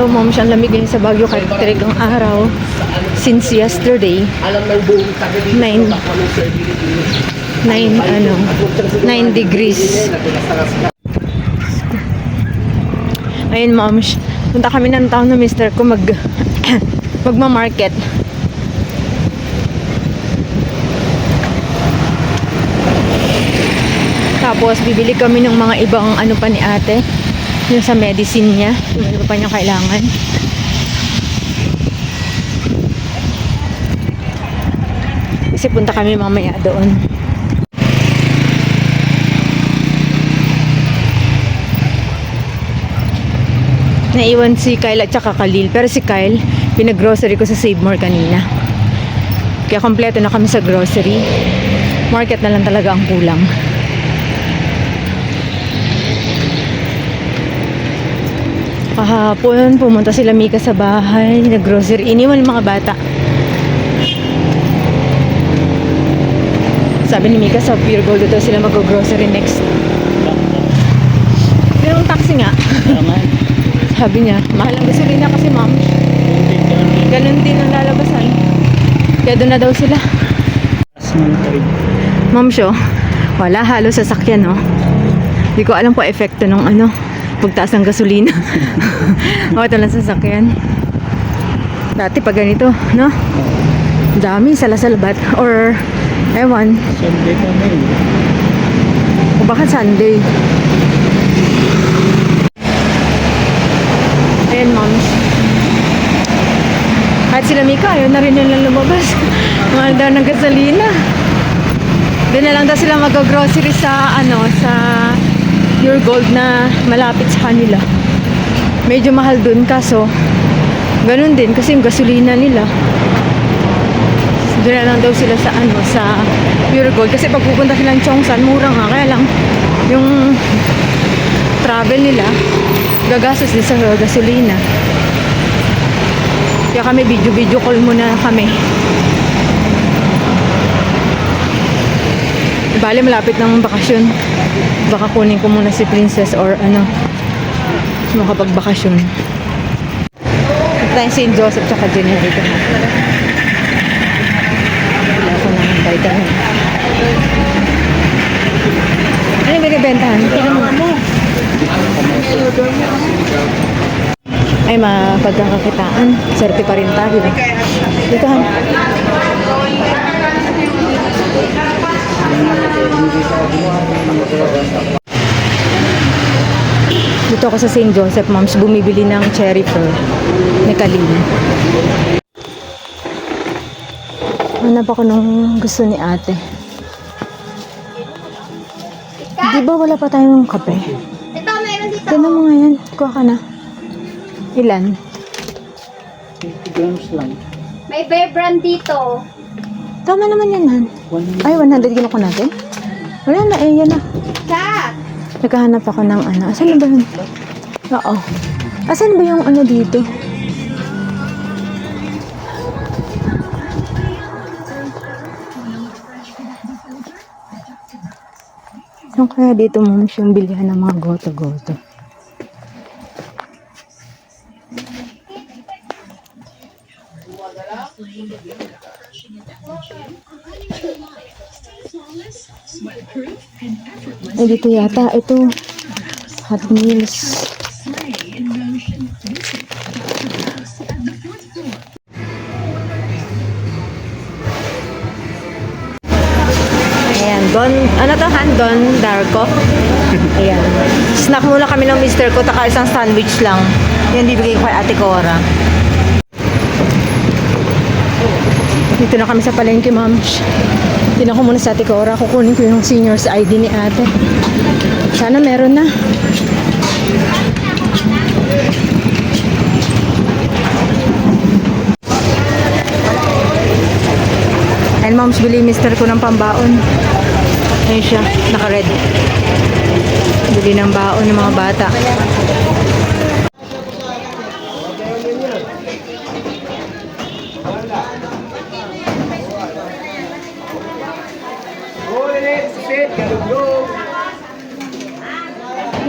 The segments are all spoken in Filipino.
Hello, ma'am. Siyang lamig ngayon sa Baguio kahit talagang araw. Since yesterday, 9 degrees. Ayun, ma'am. Punta kami ng town na mister ko magma-market. Tapos, bibili kami ng mga ibang ano pa ni ate. Yung sa medicine niya. Yung ano pa niya kailangan. Kasi punta kami mamaya doon. Naiwan si Kyle at saka Khalil. Pero si Kyle, pinag-grocery ko sa Save More kanina. Kaya kompleto na kami sa grocery. Market na lang talaga ang kulang. Kahapon, pumunta sila Mika sa bahay, nag-grocery. Iniwan yung mga bata. Sabi ni Mika, sa Pure Gold daw sila mag-grocery next. Pero ang taxi nga. Sabi niya, mahal ang gasolina kasi ma'am. Ganun din ang lalabasan. Kaya doon na daw sila. Ma'am Sho, wala halos sasakyan, no? Hindi ko alam po epekto ng pagtaas ng gasolina. Ito lang sasakyan. Dati pag ganito, no? Dami, salasalabat. Or, ewan. Sunday kami. O baka Sunday. Ayan, moms. Kahit sila Mika, ayaw na rin nilang lumabas. Mahal daw ng gasolina. Doon na lang daw sila mag-grocery sa, sa Pure Gold na malapit sa kanila. Medyo mahal dun kaso ganun din kasi yung gasolina nila. Doon na lang daw sila sa sa Pure Gold kasi pag pupunta silang Chongsan, mura nga, kaya lang yung travel nila gagastos din sa gasolina. Kaya kami video call muna kami. Bale, malapit ng bakasyon. Baka kunin ko muna si Princess or makapagbakasyon. Ito tayo St. Joseph tsaka generator. Wala ko ng vitamin. Ano yung binibentahan? Tingnan mo. Ay, mapagkakakitaan. Swerte pa rin tayo. Dito, han. Dito ako sa St. Joseph, moms, bumibili ng cherry fur ni Kalin. Hanap ako nung gusto ni ate. Di ba wala pa tayong kape? Ito, meron dito. Tignan mo nga yan. Kuha ka na. Ilan? 50 grams lang. May Bear Brand dito. Tama naman yan, han. 100. Ay, 100 kinuha natin? Wala na, yan na. Kat! Naghahanap ako ng Asan na ba yun? Oo. Asan ba yung dito? Yung kaya dito mo yung bilihan ng mga goto-goto. Ay, dito yata. Ito. Hot Meals. Ayan. Ano to, Han? Don Darko. Ayan. Snack muna kami ng mister ko. Taka isang sandwich lang. Yan, bibigay ko kay Ate Cora. Dito na kami sa palengke, ma'am. Tingnan ko muna sa Ate Cora. Kukunin ko yung senior's ID ni ate. Sana meron na. And moms, bili mister ko ng pambaon. Ayun siya, naka-red. Bili ng baon ng mga bata.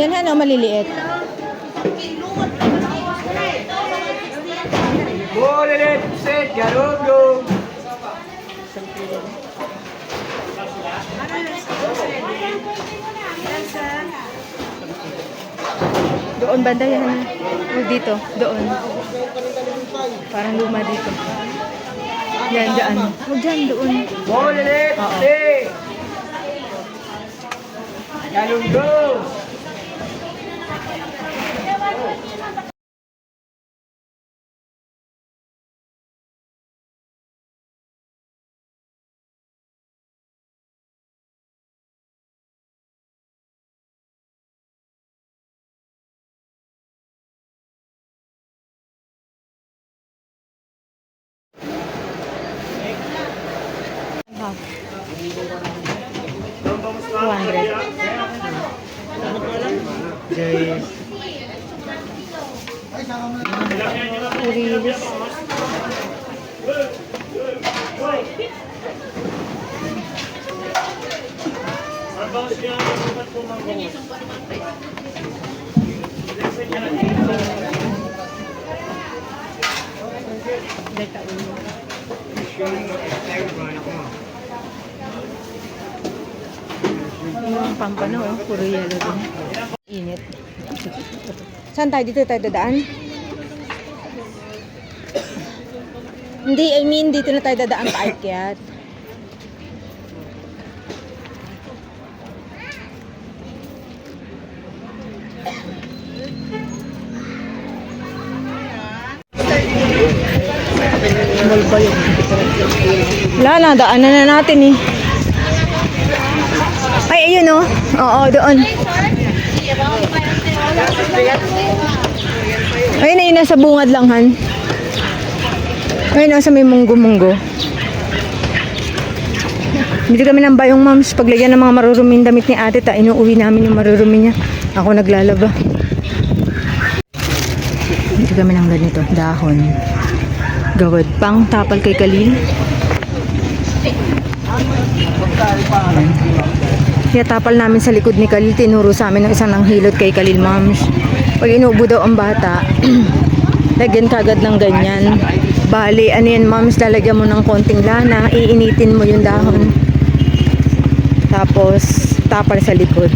Yan, maliliit. Doon banda yan. O dito, doon. Parang luma dito. Yan, dyan. O dyan, doon. Oo. Half. 200. Jay. Urilis. Yung pampano, oh, puro yellow din. Init. Saan tayo? Dito tayo dadaan? Hindi, I mean, dito na tayo dadaan paakyat. Wala na, daanan na natin eh. Ay, ayun oh. Oo, doon. Ayun na yun, nasa bungad lang, Han. Ayun, nasa may munggo-munggo. Bili kami ng bayong, moms. Paglagyan ng mga maruruming damit ni ate, inuuwi namin yung marurumi niya. Ako naglalaba. Bili kami ng ganito, dahon. Gawad pang tapal kay Kalil. Kaya tapal namin sa likod ni Kalil, tinuro sa amin ng isang nanghilot kay Kalil, moms. Pag inuubo daw ang bata, lagyan kagad ng ganyan. Bali, ano yan, moms, lalagyan mo ng konting lana, iinitin mo yung dahon. Tapos, tapal sa likod.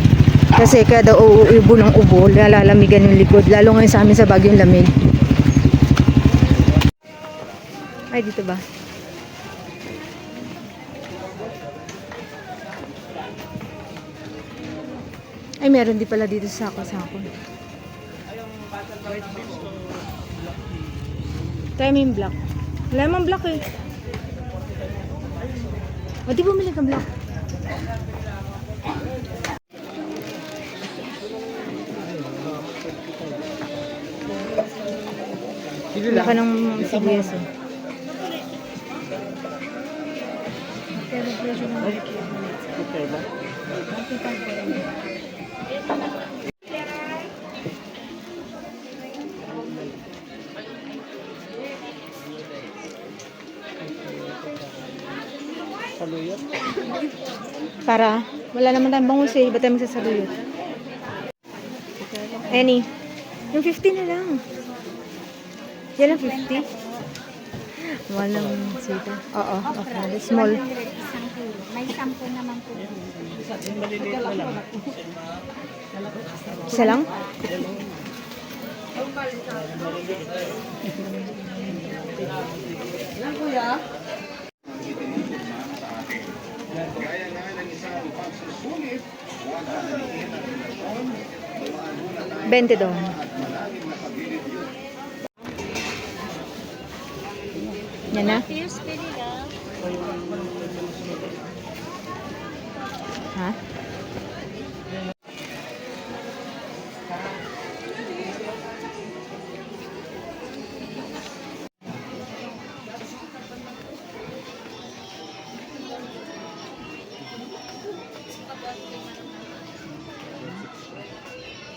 Kasi kaya daw uubo ng ubo, lalamigan yung likod. Lalo ngayon sa amin sa Baguio yung lamig. Ay, dito ba? Ay, meron din pala dito sa sako-sako. Tayo may black. Wala naman black eh. O, di bumili ka black? Wala ka ng sibuyas eh. Saluyot. Para, wala naman tayong bangus eh. Ba't tayo magsasaluyot? Any? Yung 50 na lang. Yan lang 50? Walang sita. Oo, okay. Small. May 10 naman po. Isa lang? Kuya? 20 daw. Yan na? Ha?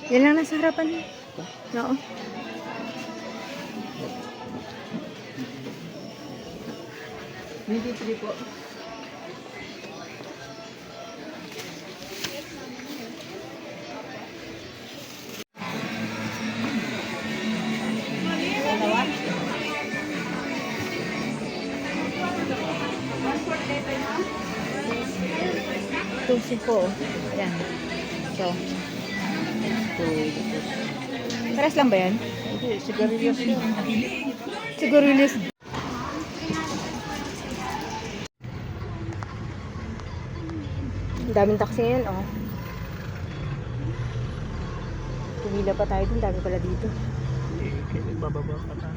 Yan lang nasa harapan. Oo. Hindi po. tutusin ko. Ayan. So, pares lang ba yan? Hindi, sigarilyas yan. Sigurilis. Ang daming taxi ngayon, oh. Pumila pa tayo dun, dami pala dito. Bababa ka na.